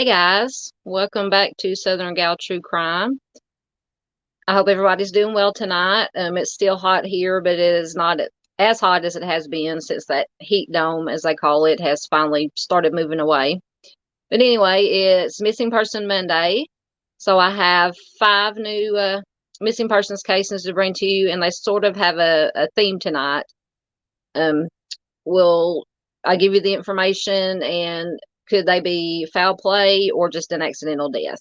Hey guys, welcome back to Southern Gal True Crime. I hope everybody's doing well tonight. It's still hot here, but it is not as hot as it has been since that heat dome, as they call it, has finally started moving away. But anyway, it's Missing Person Monday, so I have 5 new missing persons cases to bring to you, and they sort of have a theme tonight. Um, will I give you the information, and could they be foul play or just an accidental death?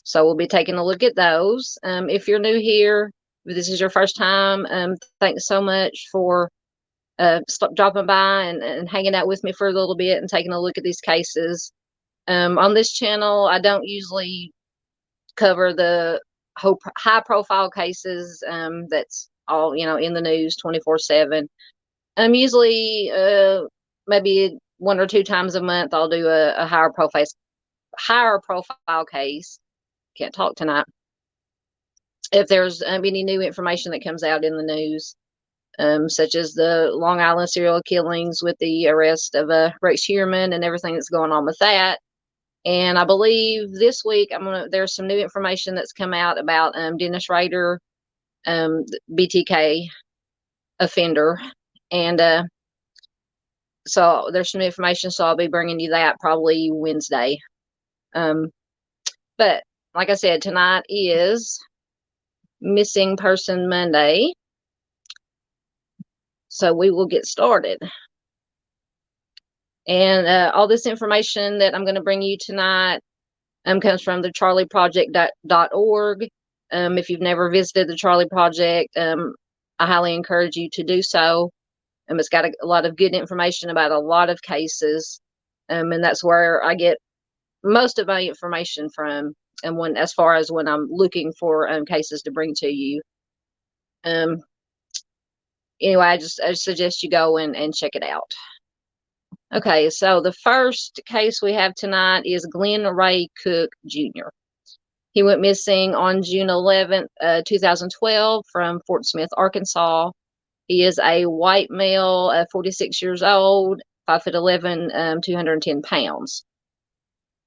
So we'll be taking a look at those. If you're new here, if this is your first time, thanks so much for dropping by and hanging out with me for a little bit and taking a look at these cases. On this channel, I don't usually cover the high profile cases that's all, in the news 24/7. Usually maybe 1 or 2 times a month I'll do a higher profile case. Can't talk tonight. If there's any new information that comes out in the news, such as the Long Island serial killings with the arrest of Rex Heuermann and everything that's going on with that. And I believe this week there's some new information that's come out about Dennis Rader, BTK offender, and so there's some information. So I'll be bringing you that probably Wednesday. But like I said, tonight is Missing Person Monday. So we will get started. And all this information that I'm going to bring you tonight comes from the charleyproject.org. If you've never visited the Charley Project, I highly encourage you to do so. It's got a lot of good information about a lot of cases. And that's where I get most of my information from, and as far as when I'm looking for cases to bring to you. Anyway, I just suggest you go and check it out. Okay, so the first case we have tonight is Glenn Ray Cook Jr. He went missing on June 11th, 2012 from Fort Smith, Arkansas. He is a white male, 46 years old, 5'11", 210 pounds.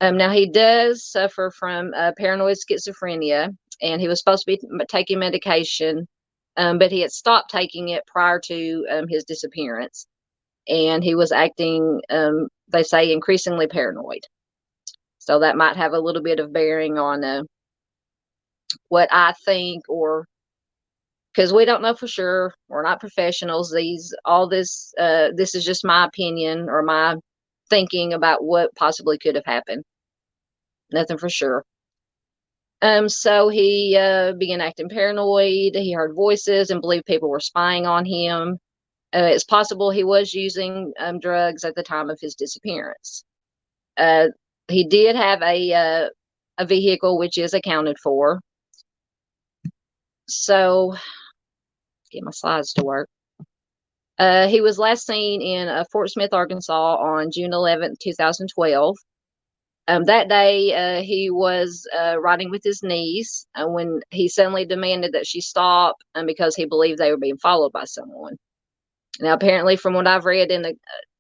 Now, he does suffer from paranoid schizophrenia, and he was supposed to be taking medication, but he had stopped taking it prior to his disappearance, and he was acting, they say, increasingly paranoid. So that might have a little bit of bearing on what I think, or because we don't know for sure. We're not professionals. This is just my opinion or my thinking about what possibly could have happened. Nothing for sure. So he began acting paranoid. He heard voices and believed people were spying on him. It's possible he was using drugs at the time of his disappearance. He did have a vehicle, which is accounted for. So, get my slides to work. He was last seen in Fort Smith, Arkansas on June 11th, 2012. That day, he was riding with his niece when he suddenly demanded that she stop because he believed they were being followed by someone. Now, apparently, from what I've read in a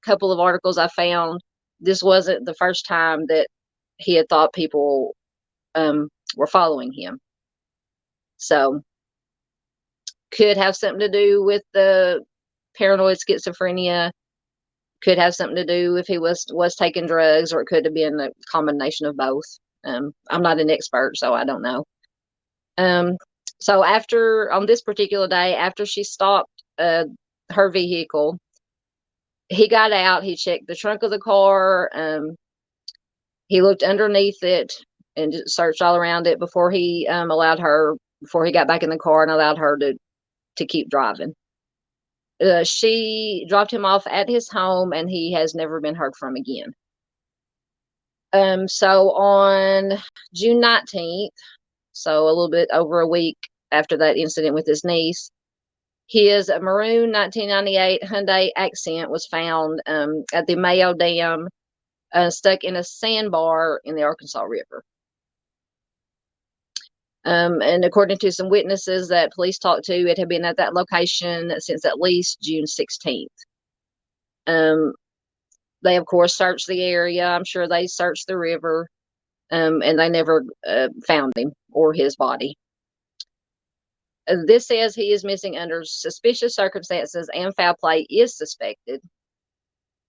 couple of articles I found, this wasn't the first time that he had thought people were following him. So, could have something to do with the paranoid schizophrenia. Could have something to do if he was taking drugs, or it could have been a combination of both. I'm not an expert, so I don't know. So on this particular day, after she stopped her vehicle, he got out. He checked the trunk of the car. He looked underneath it and just searched all around it before he got back in the car and allowed her to keep driving. She dropped him off at his home, and he has never been heard from again. So on June 19th, so a little bit over a week after that incident with his niece, his maroon 1998 Hyundai Accent was found at the Mayo Dam, stuck in a sandbar in the Arkansas River. And according to some witnesses that police talked to, it had been at that location since at least June 16th. They, of course, searched the area. I'm sure they searched the river. and they never found him or his body. This says he is missing under suspicious circumstances and foul play is suspected.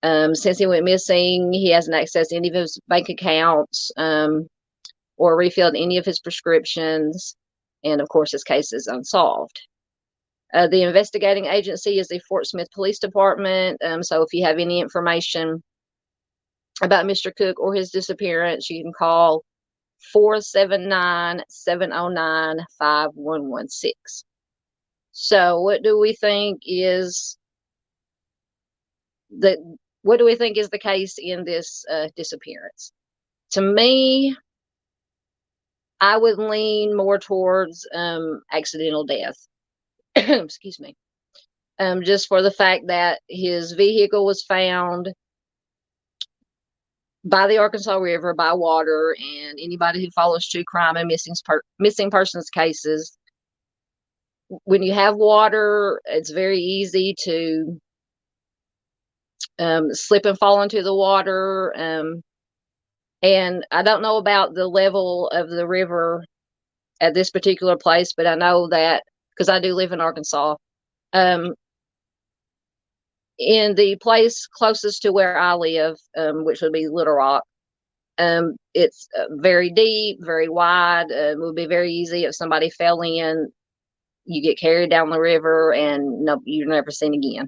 Since he went missing, he hasn't accessed any of his bank accounts or refilled any of his prescriptions. And of course, his case is unsolved. The investigating agency is the Fort Smith Police Department. So if you have any information about Mr. Cook or his disappearance, you can call 479-709-5116. So what do we think is the case in this disappearance? To me, I would lean more towards accidental death. Excuse me. Just for the fact that his vehicle was found by the Arkansas River by water, and anybody who follows true crime and missing persons cases, when you have water, it's very easy to slip and fall into the water. And I don't know about the level of the river at this particular place, but I know that because I do live in Arkansas. In the place closest to where I live, which would be Little Rock, it's very deep, very wide. It would be very easy if somebody fell in, you get carried down the river and you're never seen again.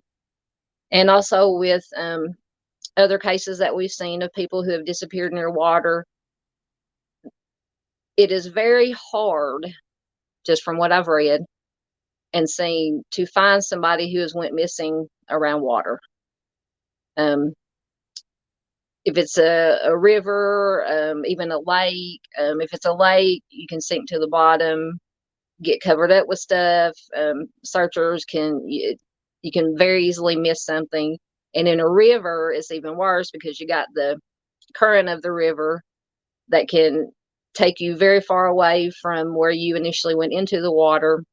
And also with other cases that we've seen of people who have disappeared near water, it is very hard, just from what I've read and seen, to find somebody who has went missing around water. If it's a river, even a lake, if it's a lake, you can sink to the bottom, get covered up with stuff. Searchers you can very easily miss something. And in a river, it's even worse because you got the current of the river that can take you very far away from where you initially went into the water.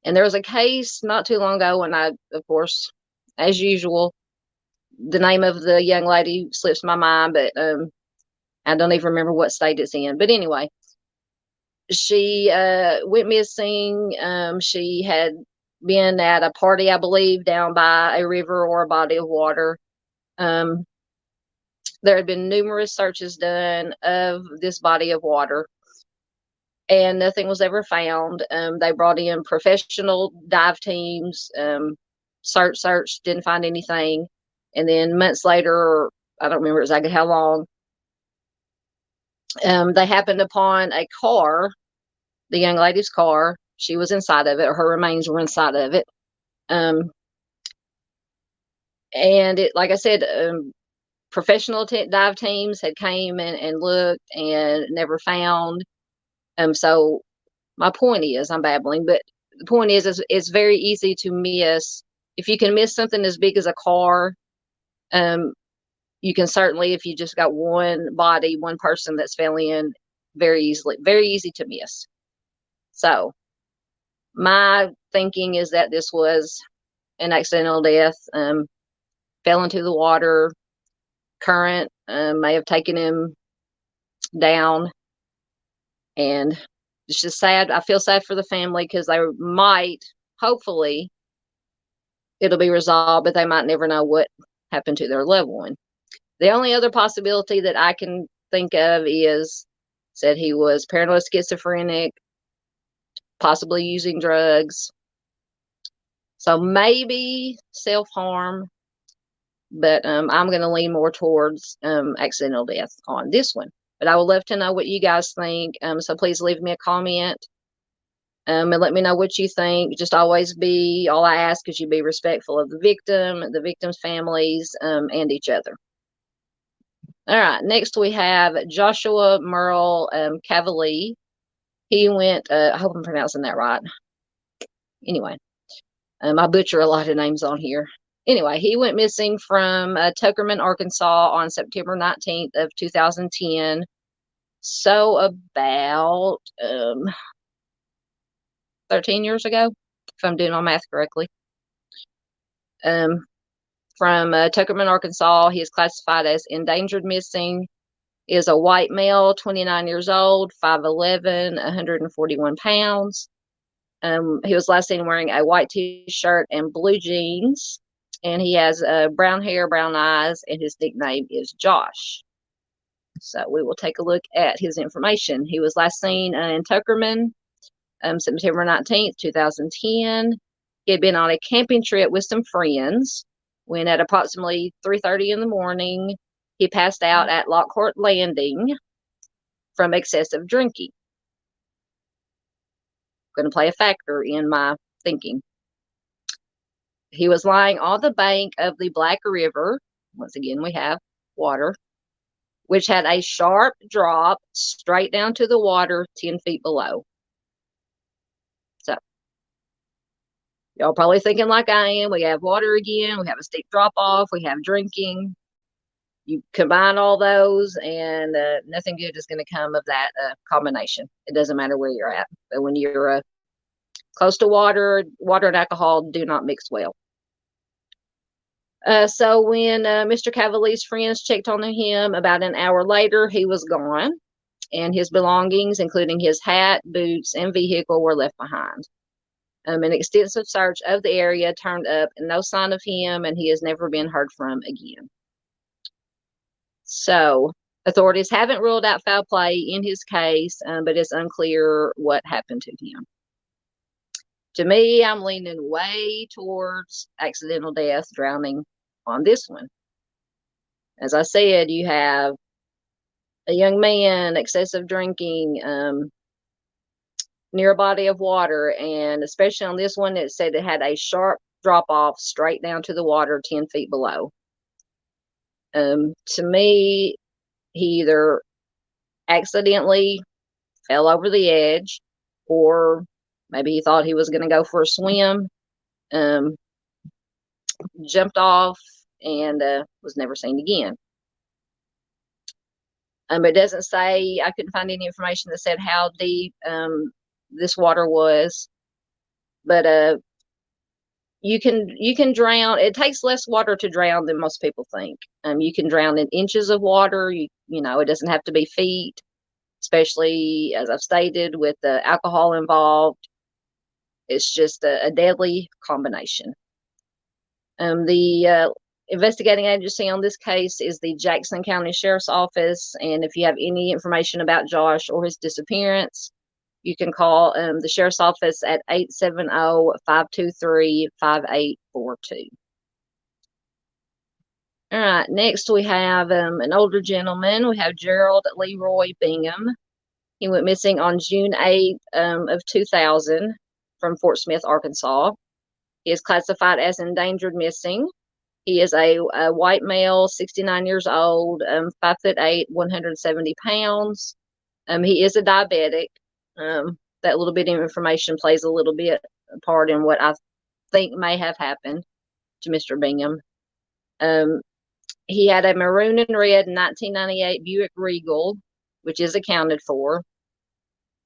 And there was a case not too long ago when of course, as usual, the name of the young lady slips my mind, but I don't even remember what state it's in. But anyway, she went missing. She had been at a party, I believe, down by a river or a body of water. There had been numerous searches done of this body of water, and nothing was ever found. They brought in professional dive teams, search, didn't find anything. And then months later, I don't remember exactly how long, they happened upon a car, the young lady's car. She was inside of it, or her remains were inside of it. And it, like I said, professional dive teams had came and looked and never found. So my point is, I'm babbling, but the point is it's very easy to miss. If you can miss something as big as a car, you can certainly, if you just got one body, one person that's fell in, very easy to miss. So my thinking is that this was an accidental death, fell into the water, current may have taken him down, and it's just sad. I feel sad for the family because they might, hopefully, it'll be resolved, but they might never know what happened to their loved one. The only other possibility that I can think of is, said he was paranoid schizophrenic, possibly using drugs. So maybe self-harm, but I'm going to lean more towards accidental death on this one. But I would love to know what you guys think. So please leave me a comment and let me know what you think. Just always all I ask is you be respectful of the victim's families, and each other. All right, next we have Joshua Merle Cavalier. He went, I hope I'm pronouncing that right. Anyway, I butcher a lot of names on here. Anyway, he went missing from Tuckerman, Arkansas on September 19th of 2010. So about 13 years ago, if I'm doing my math correctly. From Tuckerman, Arkansas. He is classified as endangered missing. is a white male, 29 years old, 5'11", 141 pounds. He was last seen wearing a white t-shirt and blue jeans, and he has brown hair, brown eyes, and his nickname is Josh. So we will take a look at his information. He was last seen in Tuckerman, September 19th, 2010. He had been on a camping trip with some friends when at approximately 3:30 in the morning, he passed out at Lockhart Landing from excessive drinking. Going to play a factor in my thinking. He was lying on the bank of the Black River. Once again, we have water, which had a sharp drop straight down to the water 10 feet below. So, y'all probably thinking like I am. We have water again. We have a steep drop off. We have drinking. You combine all those, and nothing good is going to come of that combination. It doesn't matter where you're at. But when you're close to water, water and alcohol do not mix well. So when Mr. Cavalier's friends checked on him about an hour later, he was gone, and his belongings, including his hat, boots, and vehicle, were left behind. An extensive search of the area turned up no sign of him, and he has never been heard from again. So authorities haven't ruled out foul play in his case, but it's unclear what happened to him. To me, I'm leaning way towards accidental death, drowning on this one. As I said, you have a young man, excessive drinking, near a body of water, and especially on this one, it said it had a sharp drop off straight down to the water 10 feet below. To me, he either accidentally fell over the edge, or maybe he thought he was going to go for a swim, jumped off, and was never seen again. It doesn't say, I couldn't find any information that said how deep this water was, but you can drown. It takes less water to drown than most people think. You can drown in inches of water. You know, it doesn't have to be feet, especially, as I've stated, with the alcohol involved. It's just a deadly combination. The investigating agency on this case is the Jackson County Sheriff's Office, and if you have any information about Josh or his disappearance, you can call the Sheriff's Office at 870-523-5842. All right, next we have an older gentleman. We have Gerald Leroy Bingham. He went missing on June 8th of 2000 from Fort Smith, Arkansas. He is classified as endangered missing. He is a white male, 69 years old, 5'8", 170 pounds. He is a diabetic. That little bit of information plays a little bit part in what I think may have happened to Mr. Bingham. He had a maroon and red 1998 Buick Regal, which is accounted for.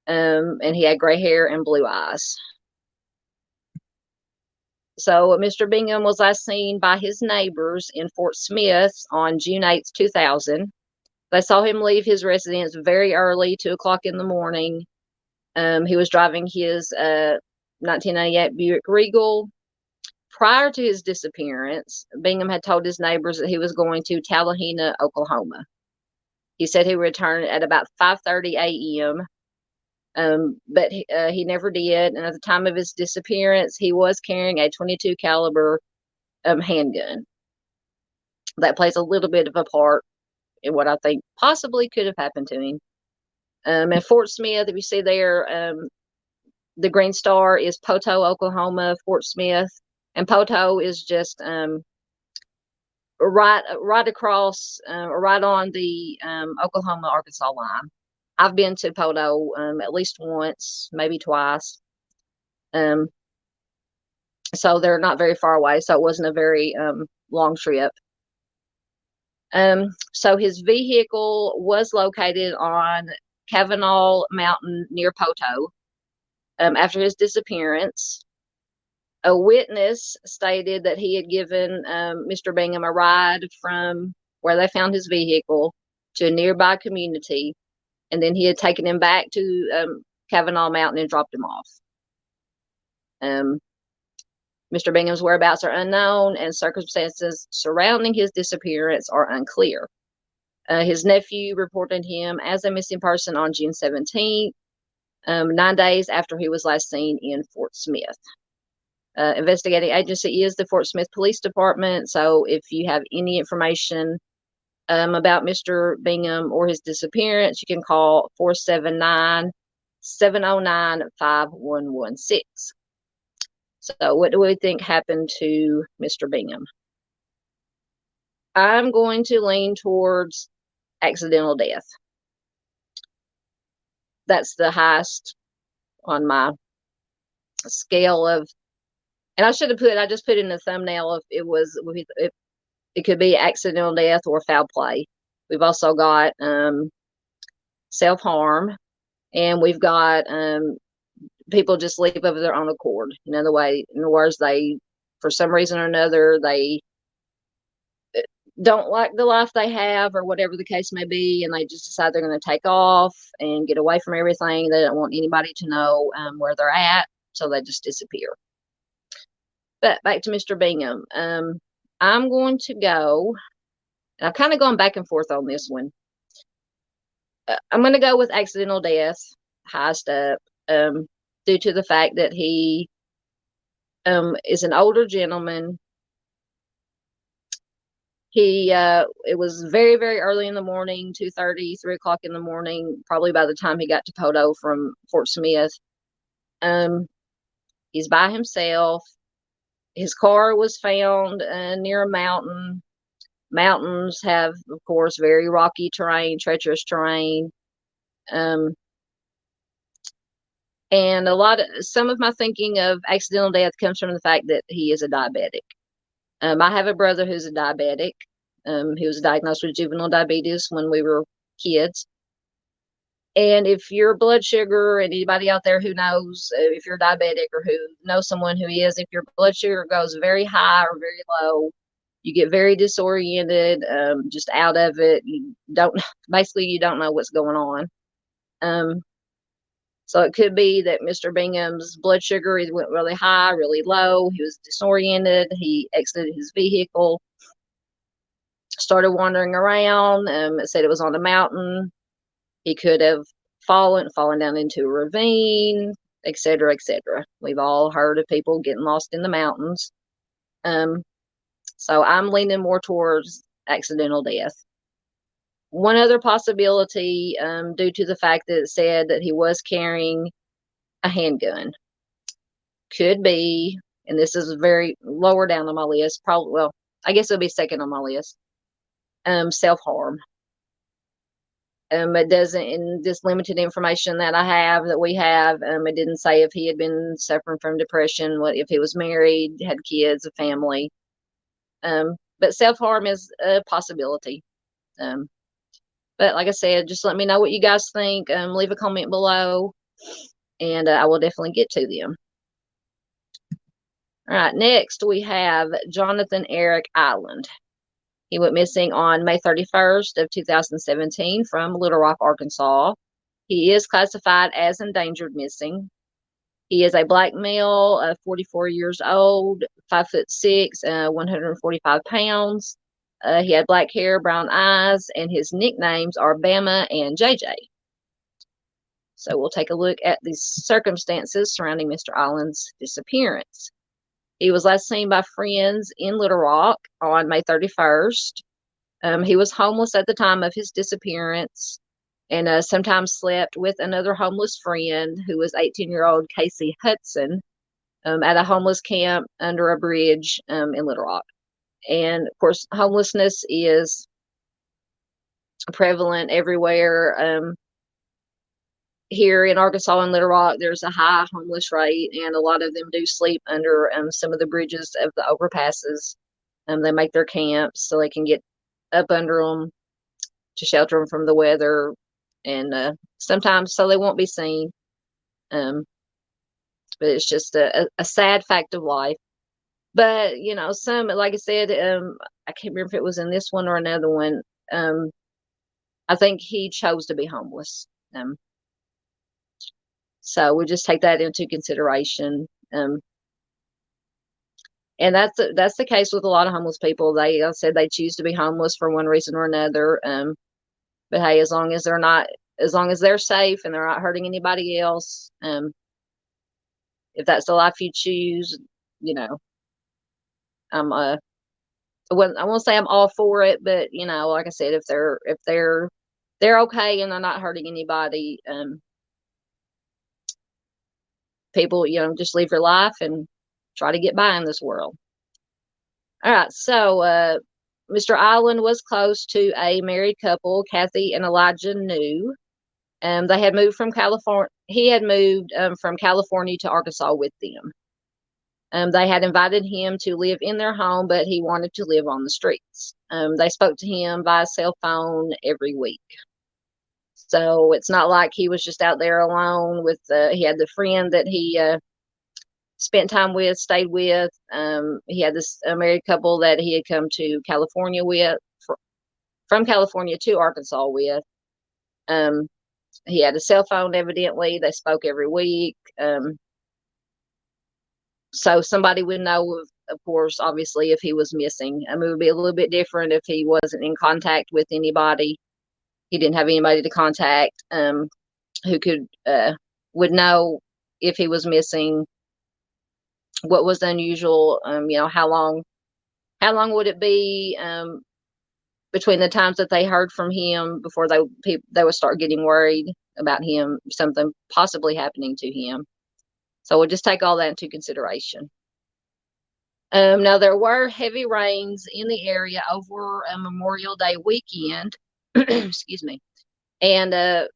And he had gray hair and blue eyes. So Mr. Bingham was last seen by his neighbors in Fort Smith on June 8th, 2000. They saw him leave his residence very early, 2 o'clock in the morning. He was driving his 1998 Buick Regal. Prior to his disappearance, Bingham had told his neighbors that he was going to Tallahena, Oklahoma. He said he would return at about 5:30 a.m., but he never did. And at the time of his disappearance, he was carrying a .22 caliber handgun. That plays a little bit of a part in what I think possibly could have happened to him. At Fort Smith, if you see there, the green star is Poto, Oklahoma, Fort Smith, and Poto is just right across, right on the Oklahoma-Arkansas line. I've been to Poto at least once, maybe twice. So they're not very far away, so it wasn't a very long trip. So his vehicle was located on Kavanaugh Mountain near Poto after his disappearance. A witness stated that he had given Mr. Bingham a ride from where they found his vehicle to a nearby community, and then he had taken him back to Kavanaugh Mountain and dropped him off. Mr. Bingham's whereabouts are unknown, and circumstances surrounding his disappearance are unclear. His nephew reported him as a missing person on June 17th, 9 days after he was last seen in Fort Smith. Investigating agency is the Fort Smith Police Department, so if you have any information about Mr. Bingham or his disappearance, you can call 479-709-5116. So what do we think happened to Mr. Bingham? I'm going to lean towards accidental death. That's the highest on my scale of, and I just put in the thumbnail if it could be accidental death or foul play. We've also got self-harm, and we've got people just leave of their own accord. In other words, they, for some reason or another, they don't like the life they have, or whatever the case may be, and they just decide they're going to take off and get away from everything. They don't want anybody to know where they're at, so they just disappear. But back to Mr. Bingham. I'm going to go, and I've kind of gone back and forth on this one. I'm going to go with accidental death, highest up, due to the fact that he is an older gentleman. It was very, very early in the morning, 2:30, 3 o'clock in the morning, probably by the time he got to Poto from Fort Smith. He's by himself. His car was found near a mountain. Mountains have, of course, very rocky terrain, treacherous terrain. And some of my thinking of accidental death comes from the fact that he is a diabetic. I have a brother who's a diabetic. He was diagnosed with juvenile diabetes when we were kids. And if your blood sugar, and anybody out there who knows, if you're diabetic or who knows someone who is, if your blood sugar goes very high or very low, you get very disoriented, just out of it. You don't know what's going on. So it could be that Mr. Bingham's blood sugar went really high, really low. He was disoriented. He exited his vehicle, started wandering around. It said it was on a mountain. He could have fallen down into a ravine, etc., etc. We've all heard of people getting lost in the mountains. So I'm leaning more towards accidental death. One other possibility, due to the fact that it said that he was carrying a handgun, could be, and this is very lower down on my list, probably, well, I guess it'll be second on my list, self-harm. It doesn't, in this limited information that we have, it didn't say if he had been suffering from depression, what if he was married, had kids, a family. But self-harm is a possibility. But like I said, just let me know what you guys think. Leave a comment below, and I will definitely get to them. All right, next we have Jonathan Eric Island. He went missing on May 31st of 2017 from Little Rock, Arkansas. He is classified as endangered missing. He is a black male, 44 years old, 5'6", 145 pounds. He had black hair, brown eyes, and his nicknames are Bama and JJ. So we'll take a look at the circumstances surrounding Mr. Island's disappearance. He was last seen by friends in Little Rock on May 31st. He was homeless at the time of his disappearance, and sometimes slept with another homeless friend who was 18-year-old Casey Hudson at a homeless camp under a bridge in Little Rock. And of course, homelessness is prevalent everywhere. Here in Arkansas and Little Rock, there's a high homeless rate, and a lot of them do sleep under some of the bridges of the overpasses. They make their camps so they can get up under them to shelter them from the weather, and sometimes so they won't be seen. But it's just a sad fact of life. But, you know, some, like I said, I can't remember if it was in this one or another one. I think he chose to be homeless. So we just take that into consideration. And that's the case with a lot of homeless people. They, like I said, they choose to be homeless for one reason or another. But hey, as long as they're safe and they're not hurting anybody else, if that's the life you choose, you know, I'm I won't say I'm all for it, but like I said, if they're okay and they're not hurting anybody, people, just live your life and try to get by in this world. All right, so Mr. Island was close to a married couple, Kathy and Elijah New. They had moved from California. He had moved from California to Arkansas with them. They had invited him to live in their home, but he wanted to live on the streets. They spoke to him via cell phone every week. So it's not like he was just out there alone with, he had the friend that he spent time with, stayed with. He had this married couple that he had come to California with, from California to Arkansas with. He had a cell phone, evidently. They spoke every week. So somebody would know, of course, obviously, if he was missing. It would be a little bit different if he wasn't in contact with anybody. He didn't have anybody to contact who would know if he was missing, what was unusual, how long would it be between the times that they heard from him before they would start getting worried about him, something possibly happening to him. So we'll just take all that into consideration. Now, there were heavy rains in the area over a Memorial Day weekend. Excuse me. And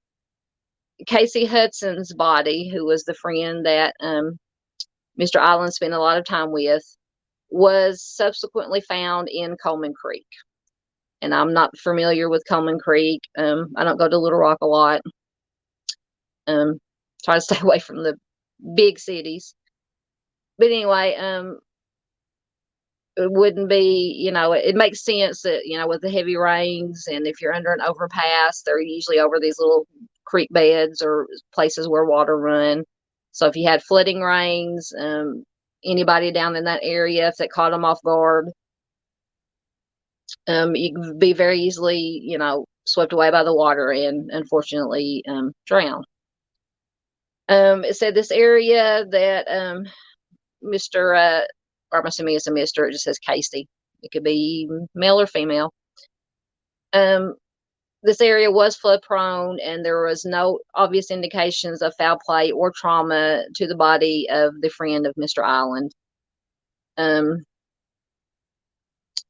Casey Hudson's body, who was the friend that Mr. Island spent a lot of time with, was subsequently found in Coleman Creek. And I'm not familiar with Coleman Creek. I don't go to Little Rock a lot. Try to stay away from the big cities. But anyway, it wouldn't be, it makes sense that, with the heavy rains, and if you're under an overpass, they're usually over these little creek beds or places where water run. So if you had flooding rains, anybody down in that area, if that caught them off guard, you could be very easily, swept away by the water and unfortunately drowned. It said this area that Mr. Or I'm assuming it's a Mr. It just says Casey. It could be male or female. This area was flood prone, and there was no obvious indications of foul play or trauma to the body of the friend of Mr. Island. And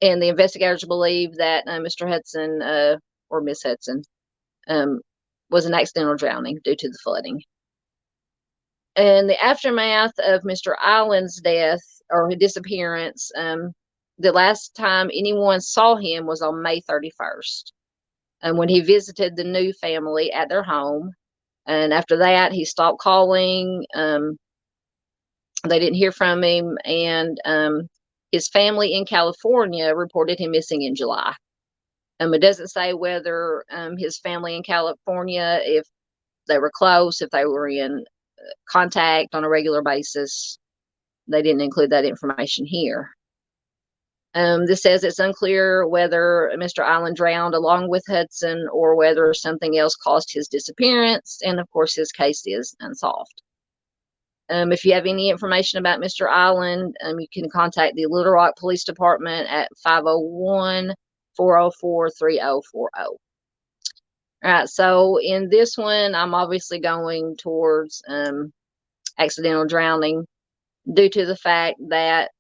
the investigators believe that Mr. Hudson or Miss Hudson was an accidental drowning due to the flooding. In the aftermath of Mr. Island's death or disappearance, the last time anyone saw him was on May 31st, when he visited the New family at their home. And after that, he stopped calling. They didn't hear from him, and his family in California reported him missing in July. It doesn't say whether his family in California, if they were close, if they were in contact on a regular basis. They didn't include that information here. This says it's unclear whether Mr. Island drowned along with Hudson or whether something else caused his disappearance. And of course, his case is unsolved. If you have any information about Mr. Island, you can contact the Little Rock Police Department at 501-404-3040. All right, so in this one, I'm obviously going towards accidental drowning due to the fact that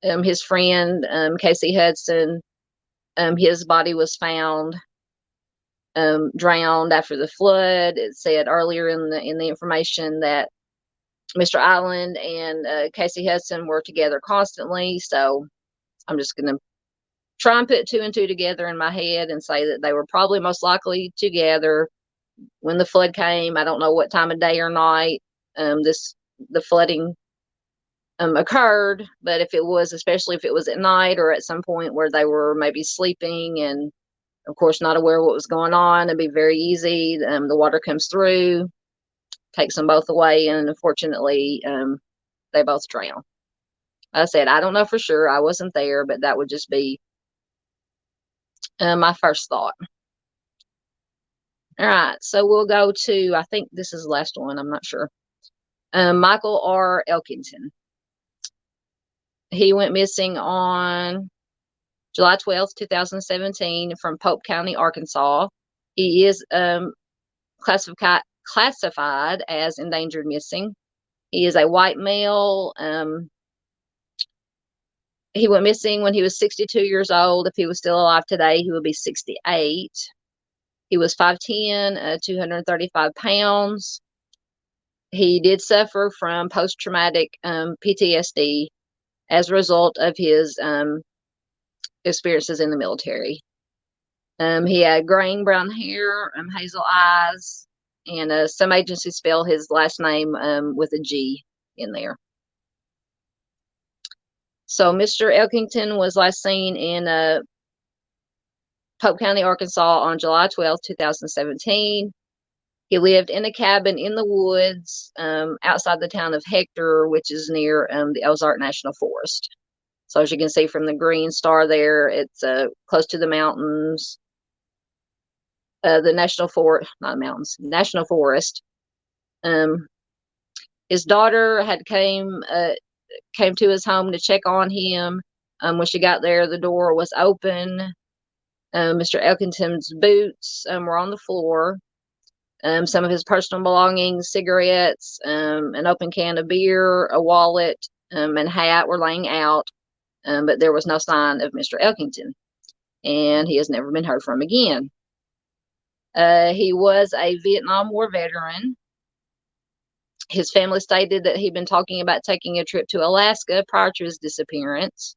his friend, Casey Hudson, his body was found drowned after the flood. It said earlier in the information that Mr. Island and Casey Hudson were together constantly. So I'm just going to try and put two and two together in my head and say that they were probably most likely together when the flood came. I don't know what time of day or night the flooding occurred, but especially if it was at night or at some point where they were maybe sleeping and Of course, not aware of what was going on. It'd be very easy. The water comes through, takes them both away, and unfortunately, they both drown. I said, I don't know for sure. I wasn't there, but that would just be my first thought. All right, so we'll go to, I think this is the last one. I'm not sure. Michael R Elkinson. He went missing on July 12th, 2017 from Pope County, Arkansas. He is classified as endangered missing. He is a white male. He went missing when he was 62 years old. If he was still alive today, he would be 68. He was 5'10", 235 pounds. He did suffer from post-traumatic PTSD as a result of his experiences in the military. He had graying brown hair, hazel eyes, and some agencies spell his last name with a G in there. So Mr. Elkington was last seen in Pope County, Arkansas on July 12th, 2017. He lived in a cabin in the woods outside the town of Hector, which is near the Ozark National Forest. So as you can see from the green star there, it's close to the mountains. The National Forest, not mountains, National Forest. His daughter had came to his home to check on him. When she got there, the door was open. Mr. Elkington's boots were on the floor. Some of his personal belongings, cigarettes, an open can of beer, a wallet, and hat were laying out. But there was no sign of Mr. Elkington, and he has never been heard from again. He was a Vietnam War veteran. His family stated that he'd been talking about taking a trip to Alaska prior to his disappearance.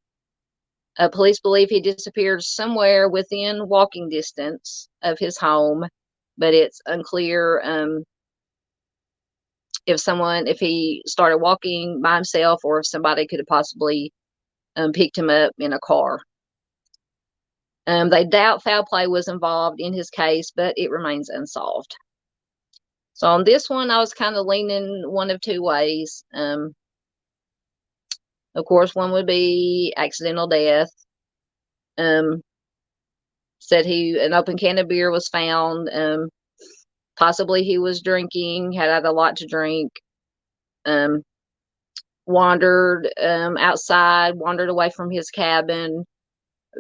Police believe he disappeared somewhere within walking distance of his home, but it's unclear if he started walking by himself or if somebody could have possibly picked him up in a car. They doubt foul play was involved in his case, but it remains unsolved. So on this one, I was kind of leaning one of two ways. Of course, one would be accidental death. Said an open can of beer was found. Possibly he was drinking, had a lot to drink. Wandered outside, wandered away from his cabin,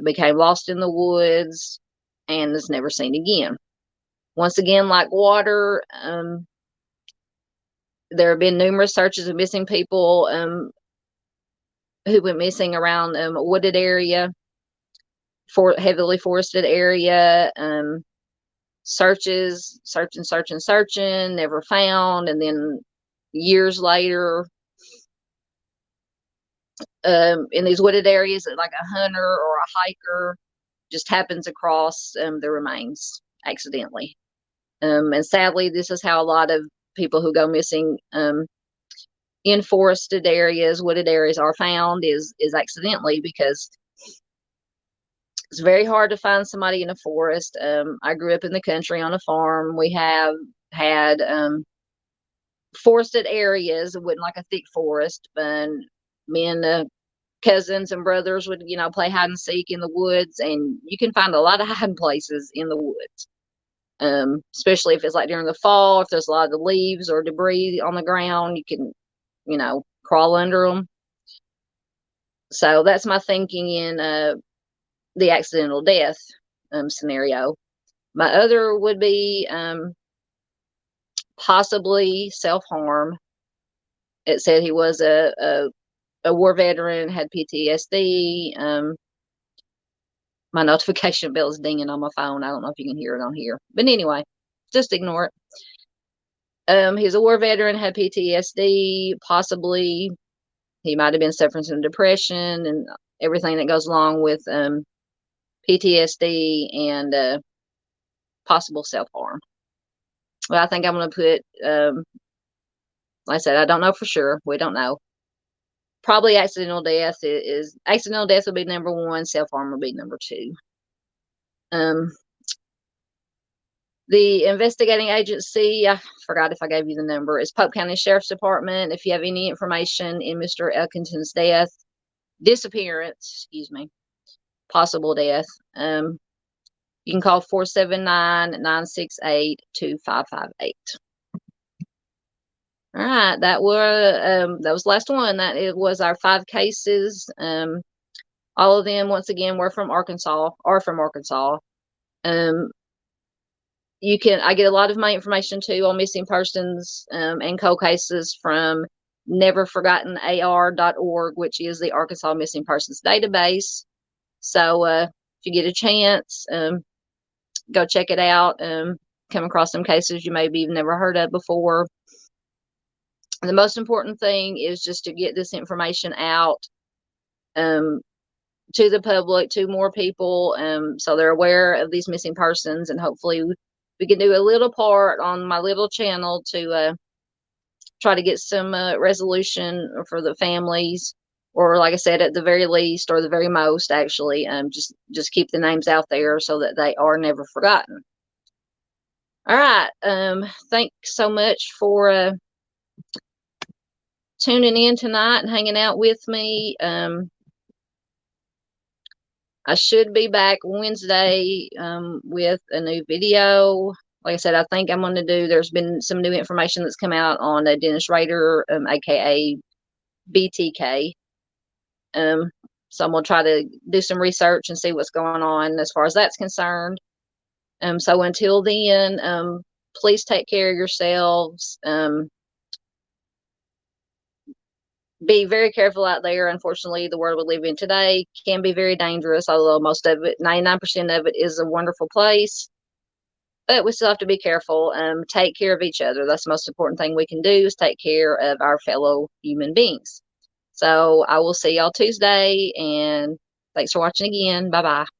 became lost in the woods, and is never seen again. Once again, like water, there have been numerous searches of missing people who went missing around a wooded area, heavily forested area. Searching, never found, and then years later, in these wooded areas, like a hunter or a hiker just happens across the remains accidentally. And sadly, this is how a lot of people who go missing in forested areas, wooded areas, are found is accidentally, because it's very hard to find somebody in a forest. I grew up in the country on a farm. We have had forested areas. It wasn't like a thick forest, but me and cousins and brothers would, play hide and seek in the woods, and you can find a lot of hiding places in the woods. Especially if it's like during the fall, if there's a lot of the leaves or debris on the ground, you can, crawl under them. So that's my thinking in the accidental death scenario. My other would be possibly self-harm. It said he was a war veteran, had PTSD. My notification bell is dinging on my phone. I don't know if you can hear it on here. But anyway, just ignore it. He's a war veteran, had PTSD. Possibly he might have been suffering from depression and everything that goes along with PTSD and possible self-harm. Well, I think I'm going to put, like I said, I don't know for sure. We don't know. Probably accidental death accidental death would be number one. Self-harm would be number two. The investigating agency, I forgot if I gave you the number, is Pope County Sheriff's Department. If you have any information in Mr. Elkinson's disappearance, possible death, you can call 479-968-2558. All right, that was the last one. It was our 5 cases. All of them, once again, are from Arkansas. I get a lot of my information too on missing persons and cold cases from neverforgottenar.org, which is the Arkansas Missing Persons Database. So if you get a chance, go check it out. Come across some cases you maybe you've never heard of before. The most important thing is just to get this information out to the public, to more people, so they're aware of these missing persons, and hopefully we can do a little part on my little channel to try to get some resolution for the families, or like I said, at the very least, or the very most, actually, just keep the names out there so that they are never forgotten. All right. Thanks so much for tuning in tonight and hanging out with me. I should be back Wednesday with a new video. Like I said, I think I'm going to there's been some new information that's come out on Dennis Rader, aka BTK. So I'm going to try to do some research and see what's going on as far as that's concerned. So until then, please take care of yourselves. Be very careful out there. Unfortunately, the world we live in today can be very dangerous, although most of it, 99% of it, is a wonderful place. But we still have to be careful. Take care of each other. That's the most important thing we can do, is take care of our fellow human beings. So I will see y'all Tuesday, and thanks for watching again. Bye-bye.